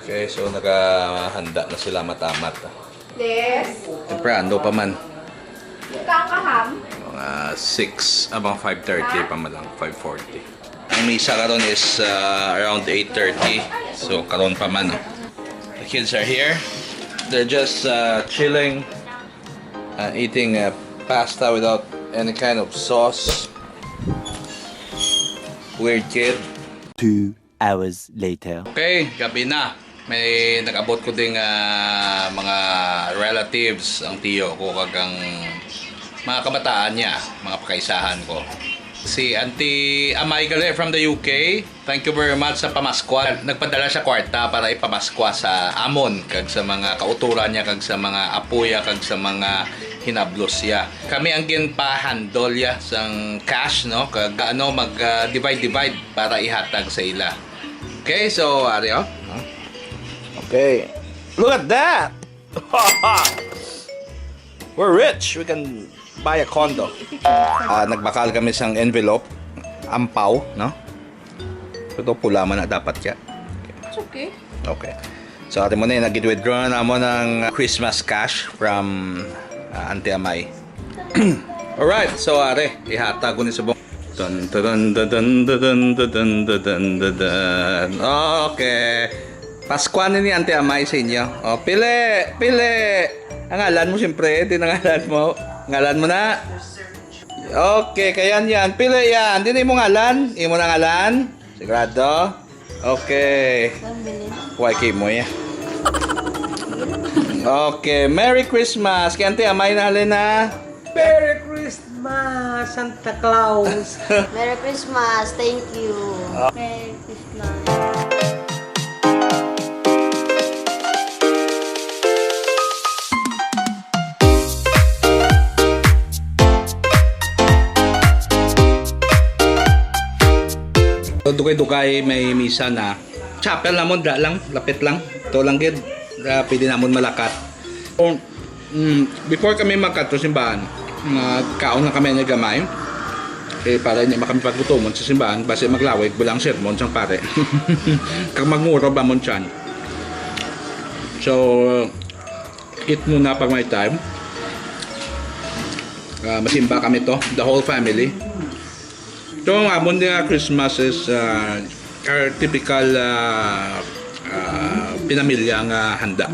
Okay, so nakahanda na sila matamat. Yes. Siyempre, ando pa man. Kang kaham. Mga 6, abang 5:30 pa man lang, 5:40. Ang misa karon is around 8:30. So, karon pa man. The kids are here. They're just chilling and eating pasta without any kind of sauce. Weird kid. 2 hours later. Okay, gabi na. May nag-abot ko ding mga relatives, ang tiyo ko kagang mga kabataan niya, mga pakaisahan ko. Si Auntie Amay Galer from the UK, thank you very much sa pamaskwa. Nagpadala siya kwarta para ipamaskwa sa amon, kag sa mga kauturan niya, kag sa mga apuya, kag sa mga hinablos niya. Kami ang ginpa-handle ya sang cash, no? Kag mag-divide para ihatag sa ila. Okay, so ari oh. Okay. Look at that. We're rich. We can buy a condo. Nagbakal kami sang envelope. Ampaw, no? Ito pula man na dapat ya. It's okay. Okay. So ate mo na nag-withdraw na mo ng Christmas cash from Auntie Amay. Alright, so are, ihatag ko ni sa buong. Dun, dun, dun, dun, dun, dun, dun, dun, dun. Okay. Paskwan ni Auntie Amay sa inyo. Oh, pili! Pili! Ang ngalan mo siyempre, din ang ngalan mo. Ngalan mo na. Okay, kaya yan. Pili yan. Din mo ngalan. Imo na ngalan. Sigurado. Okay. Huwag mo yan. Okay, Merry Christmas. Kaya Auntie Amay na halin na. Merry Christmas, Santa Claus. Merry Christmas, thank you. Merry Christmas. Dugay-dugay may misa na. Chapel namon da lang, lapit lang. Ito lang gid. Pwede namon malakat. Before kami magkat sa simbahan, kaon na kami ng gamay. Para hindi kami paggutomon sa simbahan, base maglawig, bulang sermon sang pare. Kag magmuro ba mon tiyan. So, eat muna pag may time. Masimba kami to, the whole family. So, ang amon nga Christmas is our typical pinamilyang handa.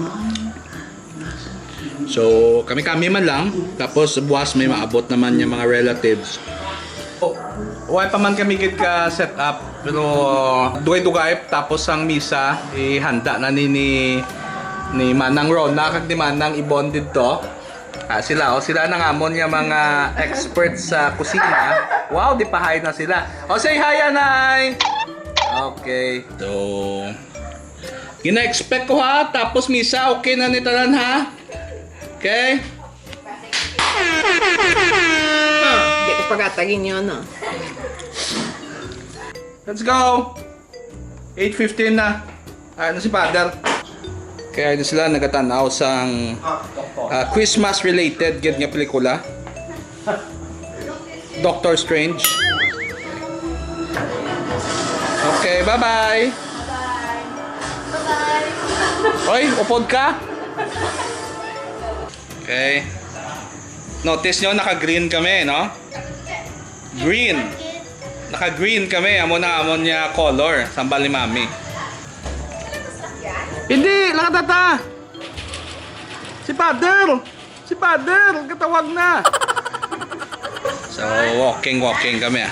So, kami-kami man lang. Tapos, buwas may maabot naman yung mga relatives. Why pa man kami gid ka set up. Pero, dugay-dugay. Tapos, ang misa, ihanda na ni Manang Rona, kag ni Manang Ibon dito. Sila nang amon yung mga experts sa kusina. Wow, di pa hi na sila. Say hi, Anay! Okay. So, gina-expect ko ha. Tapos, misa, okay na ni tanan ha? Okay? Hindi ko pagatagin yun, no? Let's go! 8:15 na. Ano si Father? Kaya ito sila nagatanaw sang Christmas-related gid nga pelikula. Doctor Strange. Okay, bye-bye! Bye-bye! Oy, upod ka? Okay. Notice nyo, naka-green kami, no? Green. Naka-green kami. Amon niya color. Sambal ni Mami. Hindi! Lakatata! Si Father! Si Father! Katawag na! So, walking kami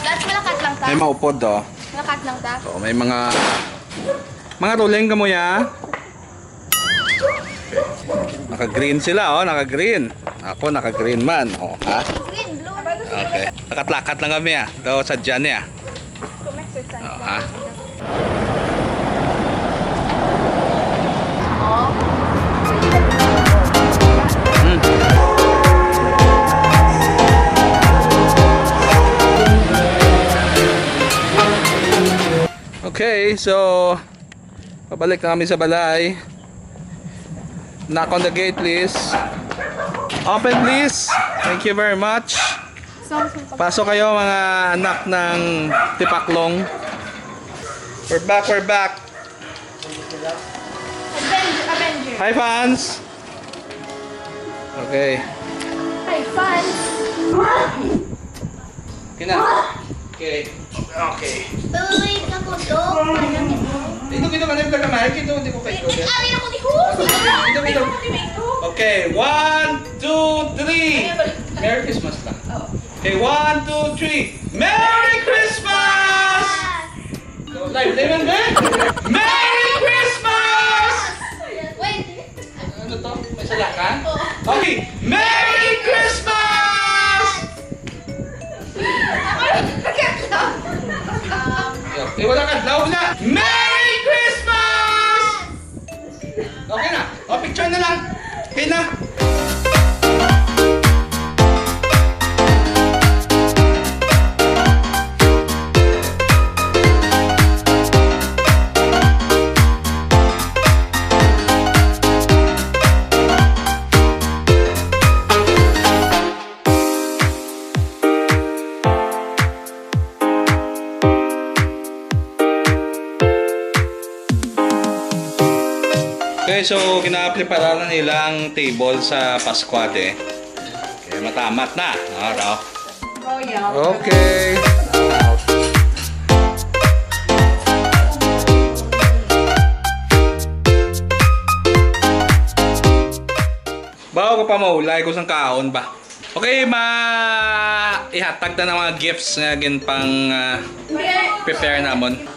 Lats malakat lang ta? May maupod, oh. Malakat lang ta? So, may mga ruling ka mo ya. Naka-green sila, oh. Naka-green. Ako, naka-green man. Oh, ha? Green, blue. Okay. Lakat-lakat lang kami, ah. Ito, sadya niya. Oh, ha? Okay, so pabalik na kami sa balay. Knock on the gate, please. Open, please. Thank you very much. Pasok kayo mga anak ng Tipaklong. We're back. Avenger. Hi, fans! Okay. Hi, fans. Okay na. Okay. Okay. Wait ako to. Ito ka na yung kagamay. Ito, hindi ko kayo. Ari ako ni Hus. Ito. Okay, 1, 2, 3. Merry Christmas lang. Okay, 1, 2, 3. Merry Christmas! So, live, live, live! Merry Christmas! Wait. Ano to? May salakan? Okay, Merry Christmas! Okay, wala ka. Law na. Merry Christmas! Okay na. O, picture na lang. Okay na. Okay, so kinaprepara na nilang table sa Pascuate. Okay, matamat na. Araw. Royal. Okay. Bago ko pa maulay kung saan kaon ba. Okay, ihatag na ng mga gifts nga gin pang prepare namon.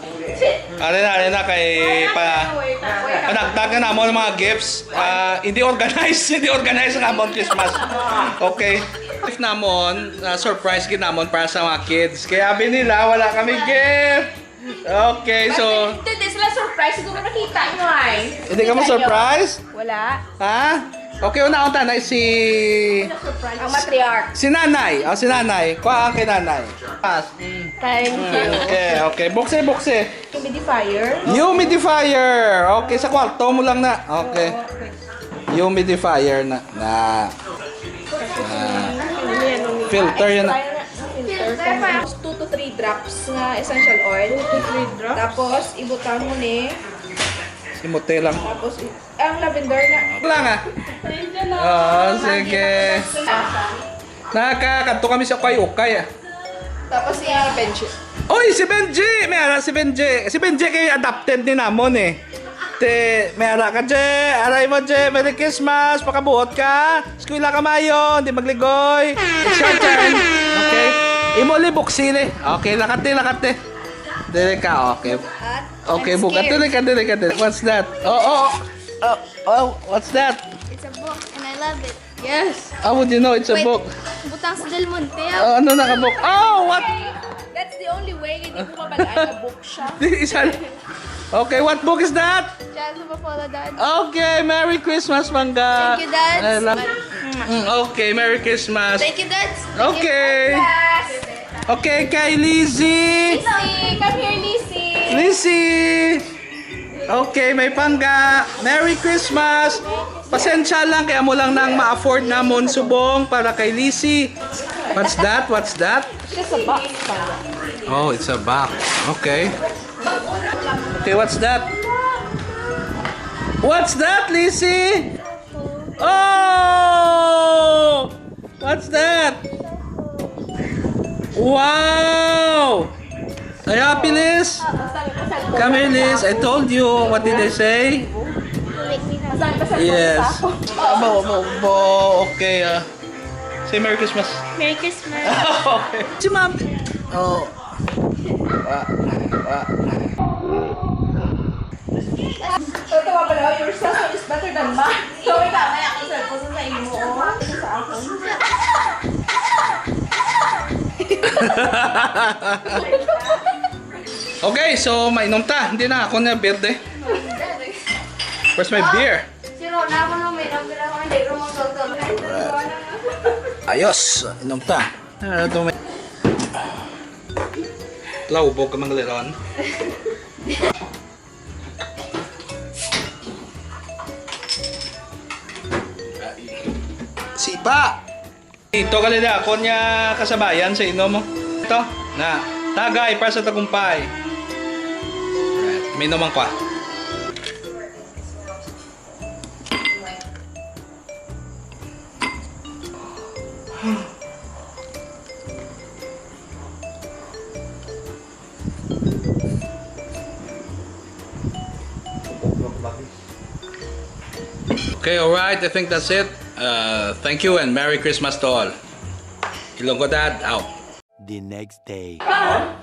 Ano na kay panagtag na namon ng mga gifts. Hindi organized ang amon Christmas. Okay. Gift namon, surprise gid namon para sa mga kids. Kaya abi nila wala kami gift. Okay, so Hindi sila surprise. Siguro nakita nyo ay. hindi ka mo surprise? Wala. Ha? Okay, una-unta na si Ang matriarch. si nanay. Si nanay. Kuha ang kay nanay. Pass. Thank you. Okay, okay. Bukse. Humidifier. Humidifier. Okay, sa kwarto mo lang na. Okay. Humidifier na. Filter yan na. Filter. 2 to 3 drops nga essential oil. 2 to 3 drops. Tapos, ibutan mo ni. Simuti lang. Tapos, ang lavender na. Lang ah. Oo, sige. Nakakakanto kami sa ukay-ukay ah. Tapos, i-bench. Oy, si Benji! May ara si Benji. Si Benji kay adopted ni namon eh. May ara ka, Je. Aray mo, Je. Merry Christmas. Pakabuot ka. Eskwela ka mayon. Di magligoy. It's your turn. Okay. Imoli buksili. Okay, lakate. Dili ka, okay. Okay, bukat. Dili ka. What's that? What's that? It's a book and I love it. Yes. How would you know it's a Wait. book? Butang sa Del Monte. Ano nakabook? Oh, what? That's the only way hindi ko mabalaan na book siya. Okay, what book is that? Diyan sa Bapolo, Dad. Okay, Merry Christmas, Mangga. Thank you, Dad. I love- Okay, Merry Christmas. Thank you, Dad. Okay. Yes. Okay, kay Lizzie. Lizzie, come here, Lizzie. Lizzie. Okay, may pangga. Merry Christmas. Pasensya lang, kaya mo lang nang ma-afford na subong para kay Lizzie. What's that? Just a box pa. Oh, it's a box. Okay. Okay, what's that? What's that, Lizzie? Oh! What's that? Wow! Are you happy, Liz? Come here, Liz. I told you. What did I say? Yes. Okay. Say Merry Christmas. Merry Christmas. Okay. Si Ma'am. Oh. Totoo pala, your cellphone is better than mine. So, may kamaya ako cellphone sa imo. Sa akin. Okay, so mainom ta. Hindi na ako na berde. Where's my beer? Siro na ako nung may number ako. Hindi ko magtotoo. Ayos, inom ta. Ano to may... Laubog ka mga liron. Sipa! Ito kalila, ako niya kasabayan sa inom mo. Ito, na tagay para sa tagumpay. May naman ko ah. Okay, alright. I think that's it. Thank you and Merry Christmas to all. Ilonggo Dad, out. The next day.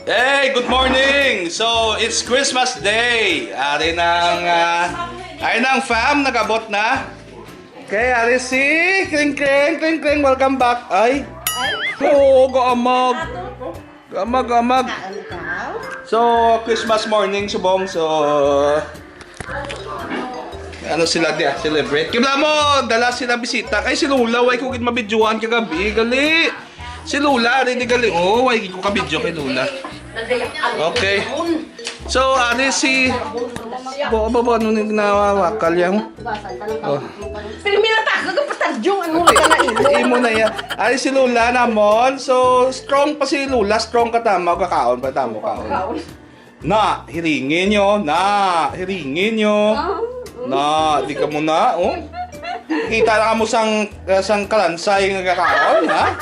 Hey, good morning! So, it's Christmas Day. Ari ng fam, nag-abot na. Okay, ari si Kring Kring, Kring Kring, welcome back. Ay, oo, gaamag. Gaamag. So, Christmas morning, subong. So, ano sila dia, celebrate. Kibla mo, dala sila bisita. Kay si Lula, way kugid mabidyoan kagabi, gali. Si Lula, rin di gali. Oh, way ko kabidyo kay Lula. Okay. So, ano si... Bo, ano nawawakal yan? Oh. Pero minata, kagapatadyong, ano mo ka na imo? Imo na yan. Ano si Lula namon. So, strong pa si Lula. Strong ka tama. Kakaon pa tamo kaon. Na, hiringin nyo. Na, di ka mo na. Oh. Kita na ka mo sang kalansay nga kakaon, ha?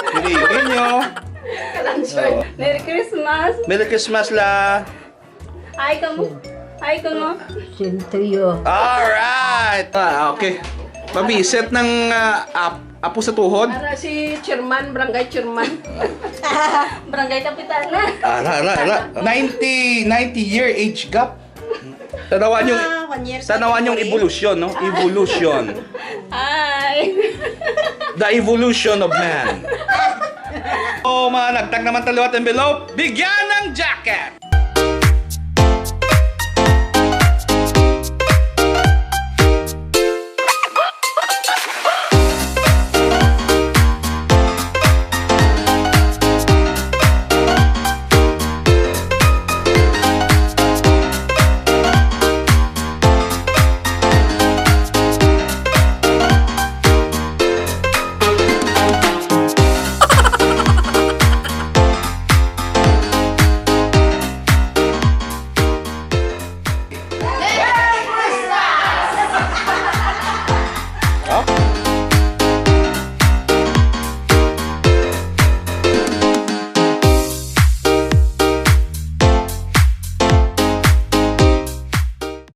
Hiringin nyo. Kalansoy. Merry Christmas. Merry Christmas la. Hi ka mo. Same to you. Alright. Okay. Pabisit ng apo sa tuhod. Para si Chairman, Barangay Chairman. Barangay Kapitana. Ara. 90-year age gap. Tanawan yung 1 year. evolution, no? Evolution. Hi. The evolution of man. Oh, mga nagtag naman talo at envelope, bigyan ng jacket!